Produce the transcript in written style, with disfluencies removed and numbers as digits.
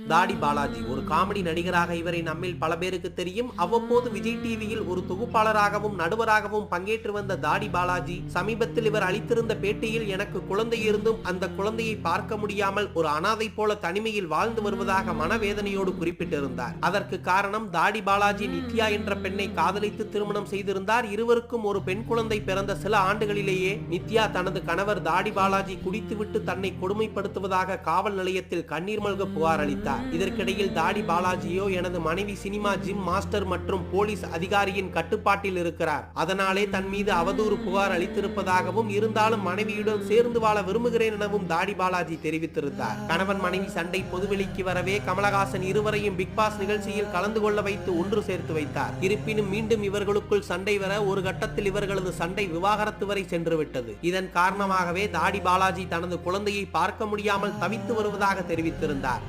தாடி பாலாஜி ஒரு காமெடி நடிகராக இவரை நம்மில் பல பேருக்கு தெரியும். அவ்வப்போது விஜய் டிவியில் ஒரு தொகுப்பாளராகவும் நடுவராகவும் பங்கேற்று வந்த தாடி பாலாஜி சமீபத்தில் இவர் அளித்திருந்த பேட்டியில், எனக்கு குழந்தை இருந்தும் அந்த குழந்தையை பார்க்க முடியாமல் ஒரு அனாதை போல தனிமையில் வாழ்ந்து வருவதாக மனவேதனையோடு குறிப்பிட்டிருந்தார். அதற்கு காரணம், தாடி பாலாஜி நித்யா என்ற பெண்ணை காதலித்து திருமணம் செய்திருந்தார். இருவருக்கும் ஒரு பெண் குழந்தை பிறந்த சில ஆண்டுகளிலேயே நித்யா தனது கணவர் தாடி பாலாஜி குடித்துவிட்டு தன்னை கொடுமைப்படுத்துவதாக காவல் நிலையத்தில் கண்ணீர் மல்க புகார் அளித்தார். இதற்கிடையில் தாடி பாலாஜியோ, எனது மனைவி சினிமா ஜிம் மாஸ்டர் மற்றும் போலீஸ் அதிகாரியின் கட்டுப்பாட்டில் இருக்கிறார், அதனாலே தன் மீது அவதூறு புகார் அளித்திருப்பதாகவும், இருந்தாலும் மனைவியுடன் சேர்ந்து வாழ விரும்புகிறேன் எனவும் தாடி பாலாஜி தெரிவித்திருந்தார். கணவன் மனைவி சண்டை பொதுவெளிக்கு வரவே கமலஹாசன் இருவரையும் பிக் பாஸ் நிகழ்ச்சியில் கலந்து கொள்ள வைத்து ஒன்று சேர்த்து வைத்தார். இருப்பினும் மீண்டும் இவர்களுக்குள் சண்டை வர ஒரு கட்டத்தில் இவர்களது சண்டை விவாகரத்து வரை சென்றுவிட்டது. இதன் காரணமாகவே தாடி பாலாஜி தனது குழந்தையை பார்க்க முடியாமல் தவித்து வருவதாக தெரிவித்திருந்தார்.